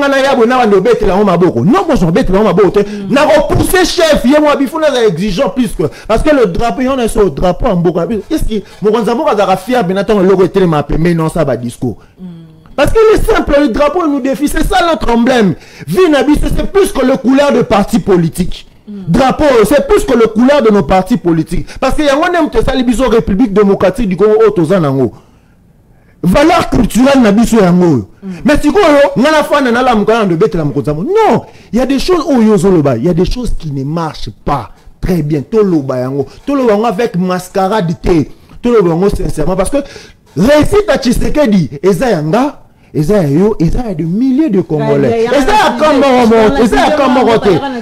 ngana ya bona bando bete la maboko non bon bete la maboko na repousser chef ye moi bifuna za exigeant plus que parce que le drapeau on a sur drapeau en boka qu'est-ce qui mo konza boka za fier benaton le logo tele ma mais non ça va discours parce que le simple le drapeau nous défie c'est ça notre emblème Vinabi c'est plus que le couleur de parti politique drapeau c'est plus que le couleur de nos partis politiques parce que y a on aime ça les biso République démocratique du Congo autozanango valeur culturelle na biso yango mais tu vois ngana fana na la mukana de bete la mukozamo non il y a des choses où yozoloba il y a des choses qui ne marchent pas très bien toloba yango avec mascarade té toloba yango sincèrement parce que réussite à Tshisekedi eza yanga eza yo eza de milliers de Congolais eza comme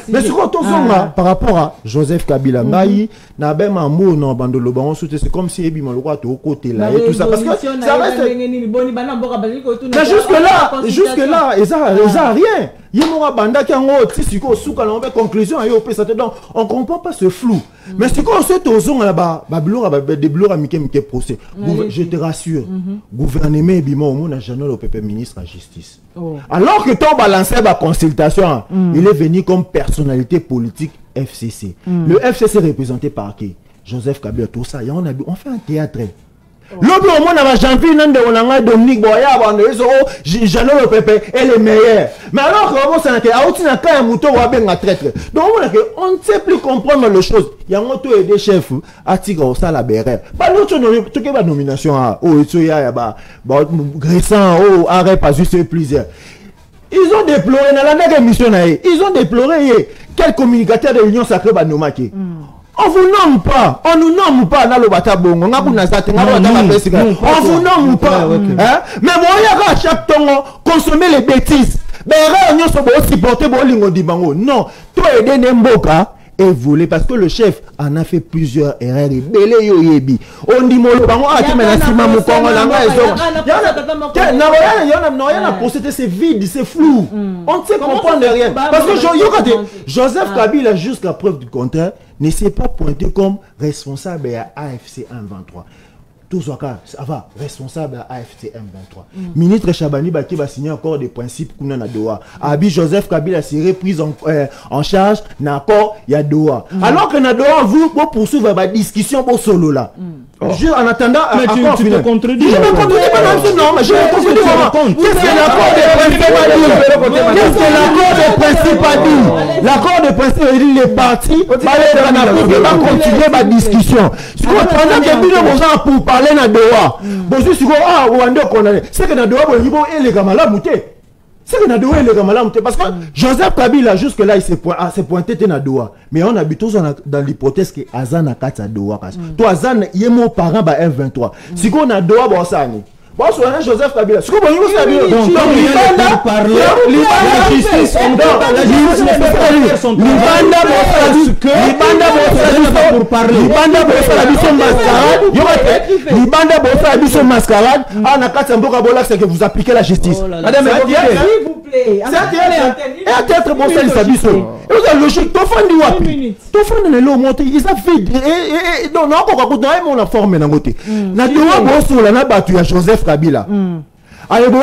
mais ce qu'on tozonga par rapport à Joseph Kabila ngai na ben mamu non bandolo bango soute c'est comme si ebi maloko to côté là et tout ça parce que ça reste mais jusque là eza rien yemora banda ki ngo tisiko suka na conclusion ayo pesa te donc on comprend pas ce flou mais ce qu'on sait tozonga là ba bilora de bilora mike procès je te rassure gouvernement bima au monde national au PP ministre en justice alors que ton balancer ba consultation il est venu comme personnalité politique FCC le FCC représenté par qui Joseph Kabila tout ça on fait un théâtre l'autre au monde va janvier nande on a Dominique Boya bande Jeannot le Pépé est le meilleur mais alors que on s'en était à outil na ka muto wa benga traître donc on ne sait plus comprendre les choses il y a un auto et des chefs à tigre au sala berre pas l'autre tout que ba nomination ya ba récent arrêt pas juste plusieurs ils ont déploré dans la dernière émission ils ont déploré quel communicateur de l'Union sacrée ba nomaki on vous nomme pas, on nous nomme pas dans le batabongo, on vous nomme pas, mais moi à chaque temps consommer les bêtises, mais on se supporter non, toi aider Nemboka et voler parce que le chef en a fait plusieurs erreurs et belé yo yebi on dit molo bango ati menasima mukongo na nga procédé c'est vide c'est flou on ne sait comprendre rien parce que Joseph Kabila jusqu'à preuve du contraire ne s'est pas pointé comme responsable à AFC M23 tout ça va responsable à AFC M23 ministre Chabani Baki va signer encore des principes qu'on a na Doha Abi Joseph Kabila serait pris en charge na accord ya Doha alors que na Doha vous pour poursuivre la discussion pour solo là en attendant mais tu te contredis je me contredis pas non mais je me contredis qu'est-ce que l'accord des principes a dit l'accord des principes a dit les partis va continuer la discussion pendant que nous gens pour parler na Doha bozu siko wande condamné c'est que na Doha bo yibo ele kamala muté c'est que na Doha ele kamala muté parce que Joseph Kabila jusque là il s'est pointé na Doha mais on habite tous dans l'hypothèse que Azana kata Doha toi Azana yemo parent ba F23 siko na Doha bo sani bon soyez Joseph Kabila siko bo yibo Kabila donc il parler la justice pour parler mascarade c'est que vous appliquez la justice madame s'il vous plaît c'est théâtre bon ça sabiso vous avez logique to fandi wapi to fandi na lo monter ils a fait non encore ko na mon forme na ngote na doa bo so na batu ya Joseph Kabila allez bon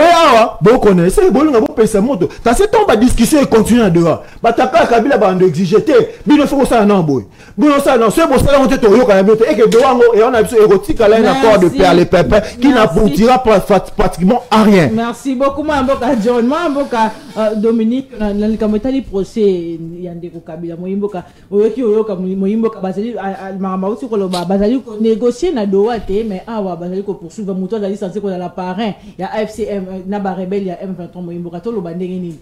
connaissez bon nga pesa moto ta c'est tombe discussion et continue à dehors bataka Kabila ba ndo exiger te bino faut ça non boy bino ça non c'est bon ça on te toyo kana bino et que doango et on a besoin érotique à l'accord de père les pépins qui n'aboutira pratiquement à rien. Merci beaucoup Mamboka John Mamboka Dominique dans le camétali procès yande ko Kabila moyimboka oyoki oyoka moyimboka bazali mama aussi ko loba bazali ko négocier na doa te mais awa bazali ko poursuivre moto bazali censé ko la parrain ya FCM na ba rebelle ya M23 moyimboka to loba ndenge nini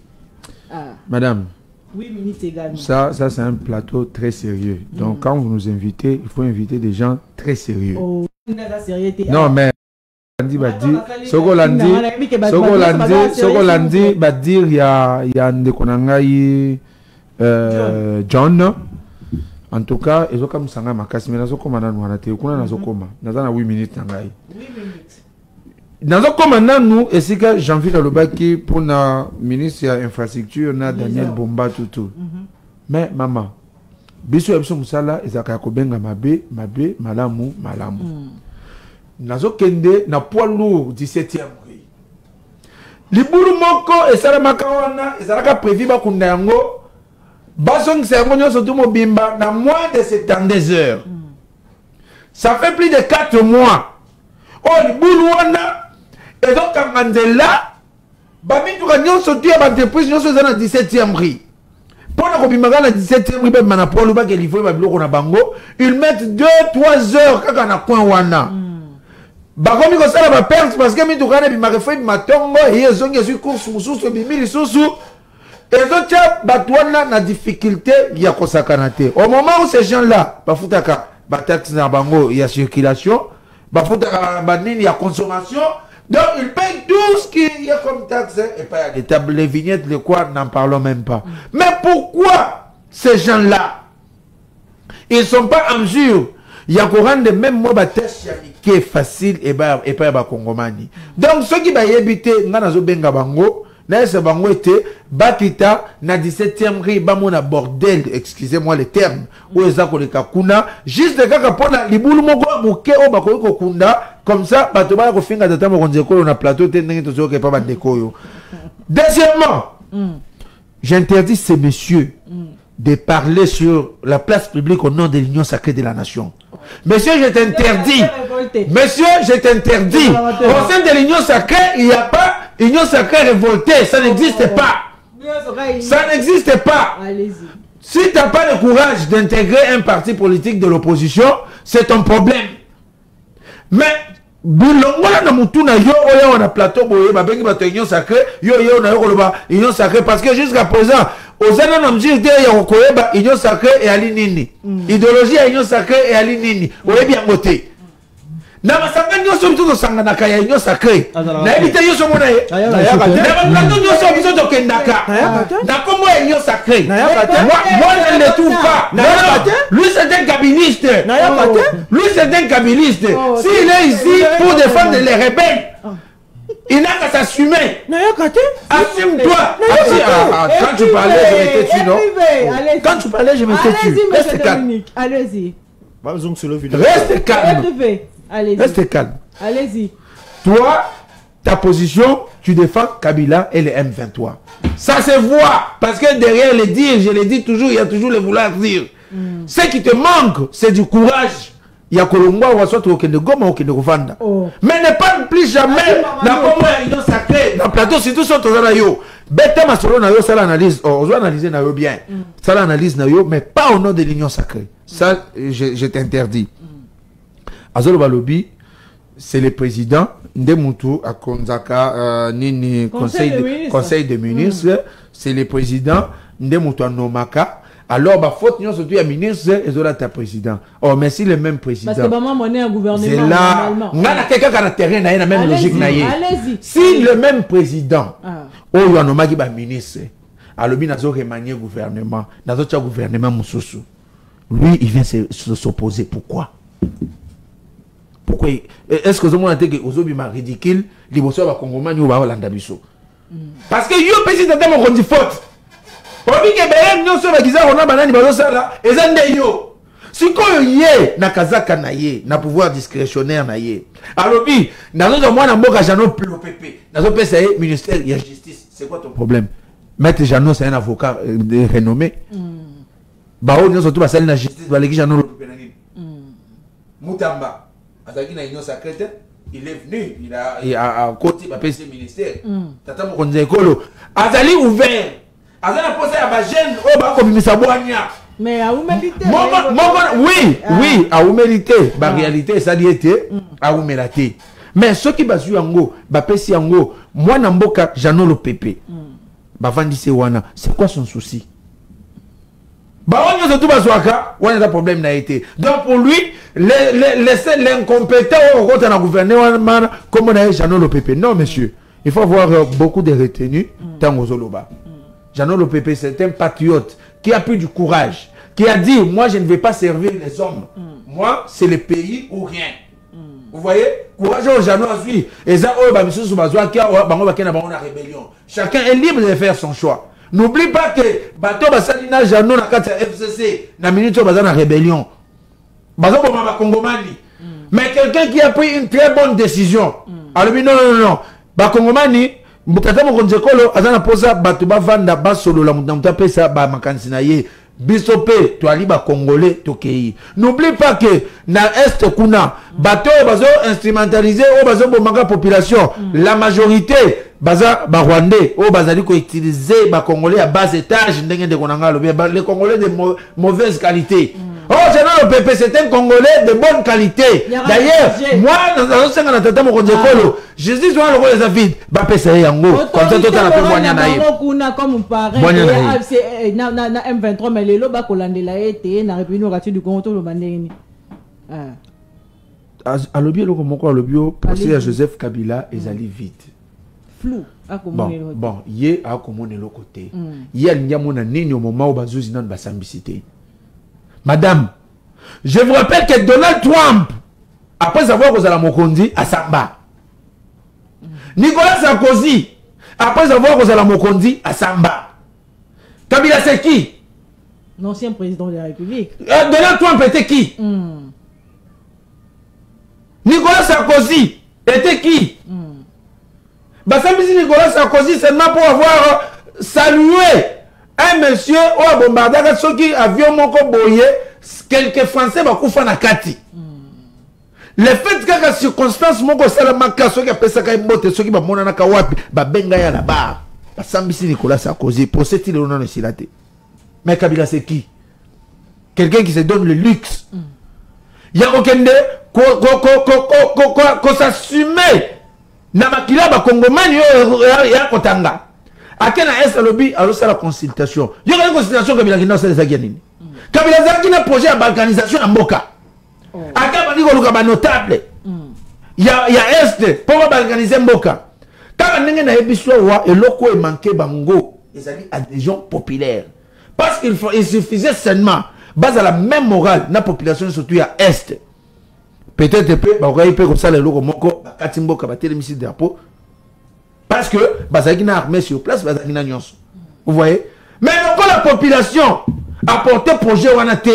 madame. Oui, ministre également. Ça c'est un plateau très sérieux. Donc quand vous nous invitez, il faut inviter des gens très sérieux. Non mais Sogolandi va dire il y a Ndekonangai John. En tout cas, ils ont comme ça ma casse mais nazo koma na nwana te kuna nazo koma. Naza na 8 minutes nangai. 8 minutes. Nazo koma na nous et c'est que Jean-Philippe Alobaki pour na ministre de l'infrastructure na Daniel Bomba tout. Mais maman, biso ebso musala ezaka ko benga mabe malamu. Nazo kende na poids lourd 17e. libulu moko esalamaka wana ezalaka prévu bakunda yango bazongisa yango nyonso tu mobimba na moins de 72 heures. Ça fait plus de 4 mois. Oh, libulu wana ezokanga nzela bamituka nyonso tu ya baentreprise nyonso eza na 17e rue. Pendant qu'on bimaka na 17e rue bamana polo bakelifo babiloko na bango, ils mettent 2-3 heures kaka na coin wana. Bakomi kosala ba perte parce que mituka na bimaka fo matongo et ezongi esu course mususu bimi lisusu ezotia batwana na difficulté ya kosakana te. Au moment où ces gens-là bafutaka ba taxe na bango ya circulation, bafutaka ba nini ya consommation, donc ils payent tout ce qu'il y a comme taxe et pas les tables, les vignettes, les quoi, n'en parlons même pas. Mais pourquoi ces gens-là ils sont pas en mesure il y a courant de même moi test qui est facile et pas Congomani. Donc ceux qui va y habiter ngana zo benga bango na ce bango était batita na 17e rue bamona bordel, excusez-moi le terme, où ezako le kakuna juste de kaka pona libulu moko muke o bako ko kunda comme ça bato ba ko finga tata mo konze ko na plateau te ndenge to zo ke pa ba dekoyo. Deuxièmement, j'interdis ces messieurs de parler sur la place publique au nom de l'Union sacrée de la nation. Monsieur, je t'interdis. Monsieur, je t'interdis. Au sein de l'Union sacrée, il n'y a pas Union sacrée révoltée. Ça n'existe pas. Ça n'existe pas. Si tu n'as pas le courage d'intégrer un parti politique de l'opposition, c'est ton problème. Mais bilongola na mutu na yo oyo na plateau boye ba bengi bato union sacrée yo na yo koloba union sacrée parce que jusqu'à présent ozana na mjiri te ya koyeba union sacrée et ali nini idéologie ya union sacrée et ali nini oyebi yango te na masanga nyonso biso tosangana ka ya union sacrée na ebite nyonso mona ye na plateau nyonso biso tokendaka na kombo ya union sacrée moi je ne le trouve pas. Lui c'est un kabyliste. Lui c'est un kabyliste. S'il est ici pour défendre les rebelles, il n'a qu'à s'assumer. Assume-toi. Quand tu parlais, je m'étais tué, non? Quand tu parlais, je m'étais tué. Reste calme. Allez-y. Reste calme. Reste calme. Allez-y. Toi, ta position, tu défends Kabila et les M23. Ça se voit. Parce que derrière les dires, je l'ai dit toujours, il y a toujours le vouloir dire. Ce qui te manque, c'est du courage. Il y a Kolomba ou soit au Goma ou au Vanda. Mais ne parle plus jamais dans l'union sacrée, dans le plateau, surtout sur ton yo. Bête ma solo na yo, ça l'analyse. On doit analyser na yo bien. Ça l'analyse na yo, mais pas au nom de l'union sacrée. Ça, je t'interdis. Azolo Balobi, c'est le président Ndemutu à Konzaka, Nini, conseil des ministres. C'est le président Ndemutu à Nomaka. Alors, bah, faute, nous, surtout, il y a ministre, et là, tu président. Oh, mais si le même président. Parce que maman, on est un gouvernement. C'est là. On a quelqu'un qui a terrain, il y a la même logique. Allez-y. Si le même président, oh, il y a un ministre, alors, il y a un remanié gouvernement, il y a un gouvernement Moussoussou. Lui, il vient s'opposer. Pourquoi? Pourquoi? Est-ce que vous avez dit que vous avez ridicule, les bosseurs va Congomani ou va Landabiso? Parce que vous, président, vous avez dit faute. Na kazaka na ye na pouvoir discrétionnaire na ye alobi nazo mwana mboka Jano Pepe nazo pesa ye ministère de la justice. C'est quoi ton problème? Maître Jano c'est un avocat renommé bao nyoso tu basali na justice baleki Jano Pepe na nini Mutamba azaki na union sacrée. Il est venu, il a côté ba pesa ministère tata mokonzi ekolo azali ouvert. Mais à humilité. Oui, à humilité. La réalité, ça dit était à humilité. Mais ceux qui basent yango, bapesi yango, moi namboka Jano Pepe. Bavandisi wana, c'est quoi son souci? On a un problème n'a été. Donc pour lui, laisser l'incompétent au côté d'un gouvernement comme on a Jano Pepe. Non, monsieur. Il faut avoir beaucoup de retenue dans aux Zoloba. Jano Pepe, c'est un patriote qui a pris du courage, qui a dit, moi je ne vais pas servir les hommes. Moi, c'est le pays ou rien. Vous voyez? Courage au Jano Azui. Et ça, chacun est libre de faire son choix. N'oublie pas que bateau basalina Jano na kati FCC na minute bazana rébellion. Bazo ba Congomani. Mais quelqu'un qui a pris une très bonne décision. Alors non. Ba Congomani tata mokonzi ekolo azana posa bato bavanda basolola mutu apesa bamakanisi na ye biso pe toali bacongolais tokei. N'oublie pas que na est kuna bato bazo instrumentaliser o bazo bomaka population la majorité baza ba rwandais o bazali ko utiliser ba congolais à bas étage ndenge de konanga lobi les congolais de mauvaise qualité. Oh, c'est non, le PP, c'est un Congolais de bonne qualité. D'ailleurs, moi, dans un sens, on a tata mokonzi ekolo. Je dis souvent le rôle des avides. Bah, pesa yango. Comme ça, tout a fait boigna naïe. Comme pareil, c'est na M23, mais les loba kolandela été na République du Congo le mandeni. À l'objet, le moko à l'objet, procès à Joseph Kabila, ils allaient vite. Flou. Bon, yé a commoné le côté. Yé a l'yamona nini au moment où bazouzi nan basambicité. Madame, je vous rappelle que Donald Trump, après avoir causé la Mokondi, à Samba. Nicolas Sarkozy, après avoir causé la Mokondi, à Samba. Kabila, c'est qui? L'ancien président de la République. Donald Trump était qui? Nicolas Sarkozy était qui? Bassambisi Nicolas Sarkozy, seulement pour avoir salué un monsieur ou a bombardé ceux qui avion moko boye quelques Français va koufa na kati. Le fait que la circonstance moko salamaka ceux qui appellent ça kay mbote ceux qui ba mona na kawapi ba benga ya là-bas. Bassambisi Nicolas Sarkozy pour cette île on a silaté. Mais Kabila c'est qui? Quelqu'un qui se donne le luxe. Il y a aucun de ko s'assumer na makila ba kongomani ya kotanga. À quel est lobby alors c'est la consultation. Il y a une consultation Kabila qui n'a pas de Kabila qui n'a projet d'organisation en Mboka. À quel moment il y a notable. Il y a est pour organiser Mboka. Quand on a une épisode et loko est manqué bango, ils allaient adhésion populaire. Parce qu'il suffisait seulement base à la même morale la population surtout à est. Peut-être peut comme ça les locaux moko katimboka batele misi drapeau. Parce que Bazagina armé sur place, Bazagina nyonso. Vous voyez? Mais encore la population a porté projet Wanate.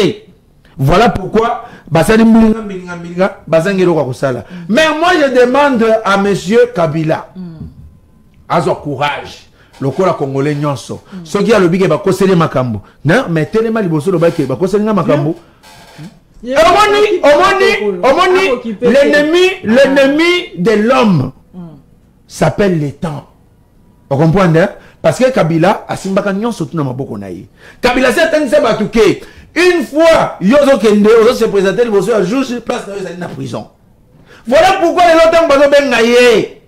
Voilà pourquoi Bazali Milinga, Bazangelo Kakosala. Mais moi je demande à monsieur Kabila, azo courage. Le corps congolais nyonso. Ce qui a le big bakoseli makambo. Non, mais tellement liboso le bake bakoseli makambo. L'ennemi de l'homme s'appelle le temps. Vous comprenez? Parce que Kabila a simbaka nyon surtout na maboko na ye. Kabila c'est un sebatuke. Une fois yozo kende ozo se présenter le à juge place na prison. Voilà pourquoi les autres bazo benga ye.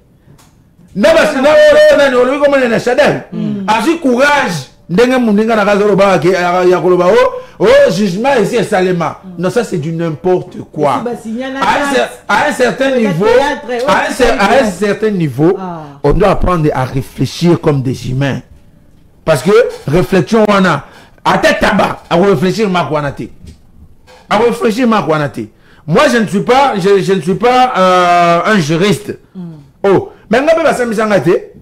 Na basina na ni olobi comme na Chadel. Aji courage. Ndenge mundinga na kazoro ba ke ya koloba oh jugement ici est salema. Non ça c'est du n'importe quoi. À un certain niveau, on doit apprendre à réfléchir comme des humains. Parce que réflexion on a à tête tabac à réfléchir makwanate. À réfléchir makwanate. Moi je ne suis pas un juriste. Oh, mais ngabe basamisangate.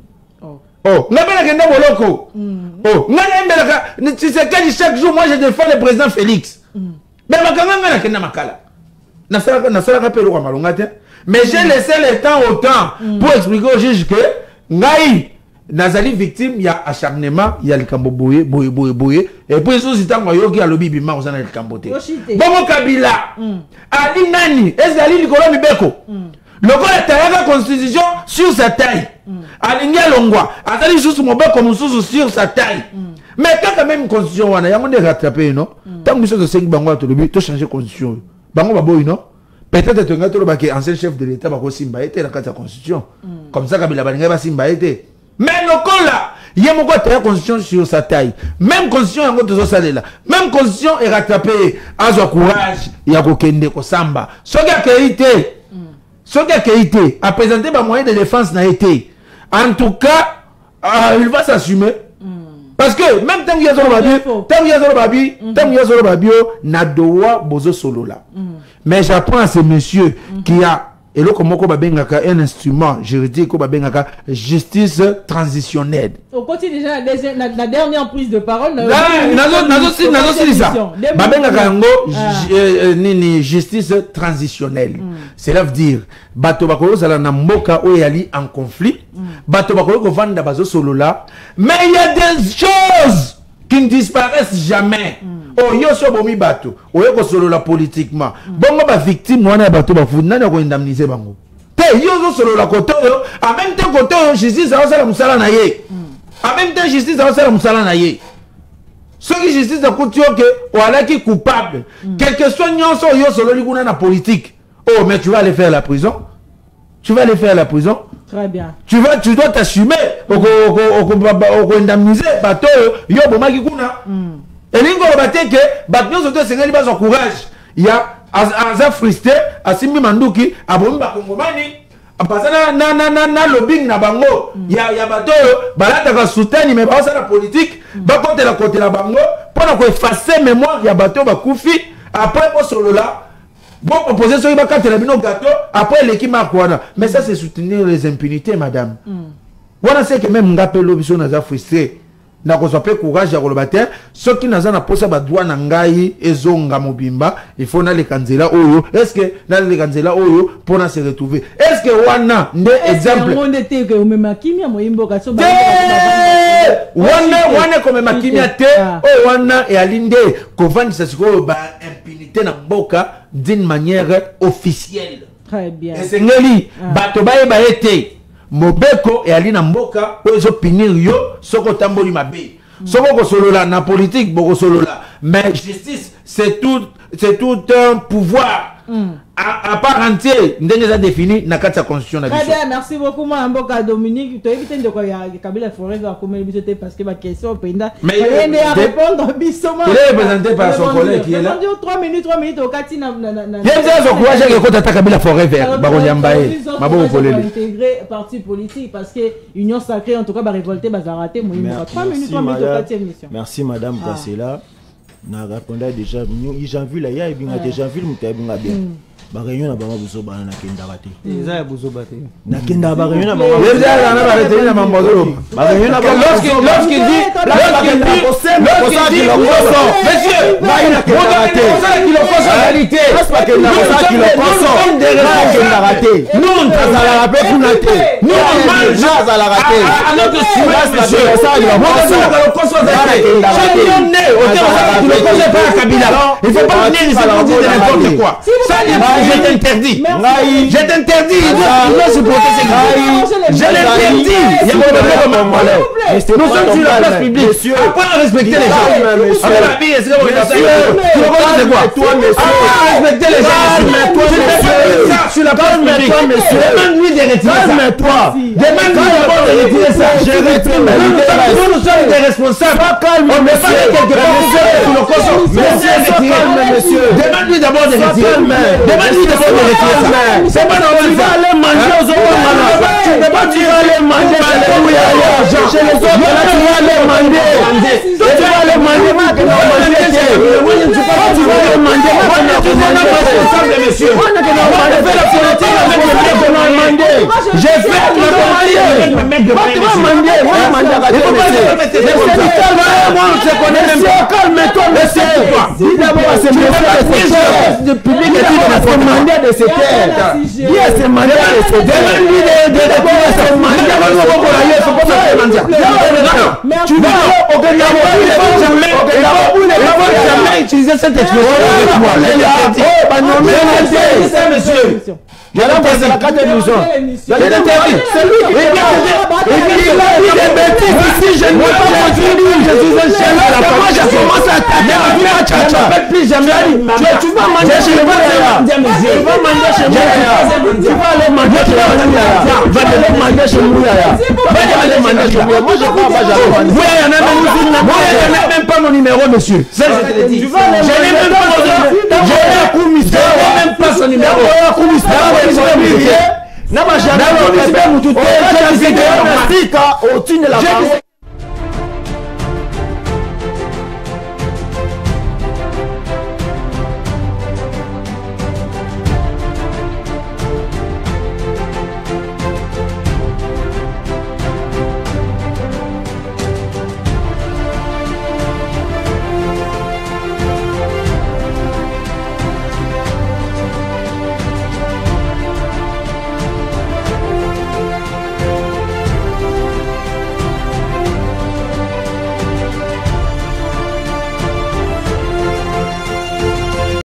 Oh, oh, tu sais que chaque jour, moi je défends le président Félix. Mais j'ai laissé le temps au temps pour expliquer au juge que Naï, Nazali victime, il y a acharnement, il y a le cambo boye, et puis sous temps, il y a le bibi, il y a le camboté. Bon, Kabila, Ali Nani, est-ce qu'Ali Nicolas Mibeko? Le corps est la constitution sur sa taille. Aligné Longwa, attendez juste mon bec comme sur sa taille. Mais quand même une constitution, il y a un rattrapé, non? Tant que je sais que Bango a tout le but, tu changes de constitution. Bango va boy, non? Peut-être que tu es ancien chef de l'État, Bango Simba était dans la constitution. Comme ça, Kabila Bango va Simba était. Mais le corps là, il y a une constitution sur sa taille. Même constitution, il y a un salaire là. Même constitution est rattrapée. À son courage, il y a un kende ko samba. Ce qui a été. Ce qui a été à présenter par moyen de défense n'a été. En tout cas, il va s'assumer. Parce que même tant qu'il y a Nadoa Bozo Solo là. Mais j'apprends à ce monsieur qui a et là comment babengaka un instrument juridique ko babengaka justice transitionnelle. On continue déjà la dernière prise de parole. Babengaka yango nini justice transitionnelle. Cela veut dire bato bakolo sala na mboka o yali en conflit, bato bakolo ko vanda bazo solo là, mais il y a des choses qui ne disparaissent jamais. Oh yo so bomi bato, o yo ko solo la politiquement. Bongo ba victime wana bato ba fu nani ko indemniser bango. Te yo zo solo la koto yo, en même temps koto yo justice a sala musala na ye. En même temps justice a sala musala na ye. Ce qui justice a koto que o ala qui coupable. Quel que soit nyonso yo solo li kuna na politique. Oh mais tu vas aller faire la prison. Tu vas aller faire la prison. Très bien. Tu dois t'assumer. Oko indemniser bato yo bomaki kuna. Et l'ingo bate que batno soto sengeli ba son courage. Il y a aza frustré asimi manduki abomi ba kongomani apasana na lobbying na bango. Ya bato balata ka soutenir mais ba la politique ba côté la bango pour ko effacer mémoire ya bato ba kufi après pour solo là. Bon proposer sur ba carte la bino gâteau après l'équipe marquana. Mais ça c'est soutenir les impunités madame. Voilà c'est que même ngapelo biso naza frustré. Na ko sope courage ya kolobater ceux qui naza na posa ba droit na ngai ezonga mobimba il faut na le kanzela oyo est-ce que na le kanzela oyo pour na se retrouver est-ce que wana nde exemple monde te que même kimia moyimbo ka so ba wana comme makimia te o wana e alinde ko vandisa siko ba impunité na mboka d'une manière officielle. Très bien. Et sengeli bato ba été Mobeko et Alina Mboka, ils ont punir yo, soko tamboli mabe. Soko ko solo la na politique, boko solo la. Mais justice, c'est tout un pouvoir à part entier. Ndenge ça défini na kati ya constitution na biso. Très bien, merci beaucoup moi Mboka Dominique. Tu éviter de quoi ya Kabila Forêt va comme biso parce que ma question penda. Mais il est à répondre bisoma. Il est présenté par son collègue qui est là. 3 minutes au kati na. Il y a un courage que quand attaque Kabila Forêt vert, Baronyambaye. Mabo kolele. Intégrer parti politique parce que Union Sacrée en tout cas va révolter bazaraté moi 3 minutes au kati émission. Merci madame Gassela. Na répondre déjà j'ai vu là il y a déjà vu mutabinga bien. Ba réunion na bama buso bana na kenda raté. Eza ya buso baté. Na kenda ba réunion na bama. Déjà na ba réunion na bama buso. Ba réunion na bama. Lorsqu'il dit monsieur, va il a kenda raté. Qui le cause en réalité. Est-ce pas que na ça qui le cause des raisons kenda raté. Nous ça la rappelle pour naté. Nous on mange ça la raté. À notre silence monsieur. Ça il le cause en réalité. Je né au terme ça qui le cause pas Kabila. Il faut pas venir ici pour dire n'importe quoi. Ça je t'interdis. Je t'interdis. Je l'interdis. Nous sommes sur la place publique. Apprends à respecter les gens. Respecter les gens. Sur la place publique. Demande-lui de retirer ça. Demande-lui d'abord de retirer ça. Je retire ma liberté. Nous sommes des responsables. On ne fait pas quelque part. Monsieur. Demande-lui d'abord de retirer. Demande-lui d'abord de retirer ça. C'est pas normal. Tu vas aller manger aux autres. Tu vas aller manger chez les autres. Tu vas aller manger. Tu vas aller manger. Tu vas aller manger. Responsable, monsieur. J'ai fait la politique. Calme-toi, monsieur. Dis d'abord à ce monsieur de public et tout le mandat de ce terre. Dis à ce mandat de ce terre. D'abord à ce mandat tu vas jamais utiliser cette expression avec moi. Monsieur. Je l'ai passé la carte d'émission. Je l'interdis. C'est lui qui dit des bêtises. Ici, je ne veux pas continuer. Je suis un chef. Moi, je commence à attaquer. Tu ne m'appelles plus jamais. Tu vas manger chez moi. Tu vas manger chez moi. Tu vas aller manger chez moi. Va aller manger chez moi. Va aller manger chez moi. Moi, je ne crois pas. Moi, il n'y en a même pas mon numéro, monsieur. Ça, je te l'ai dit. Je n'ai même pas mon numéro. Je n'ai même pas son numéro. Na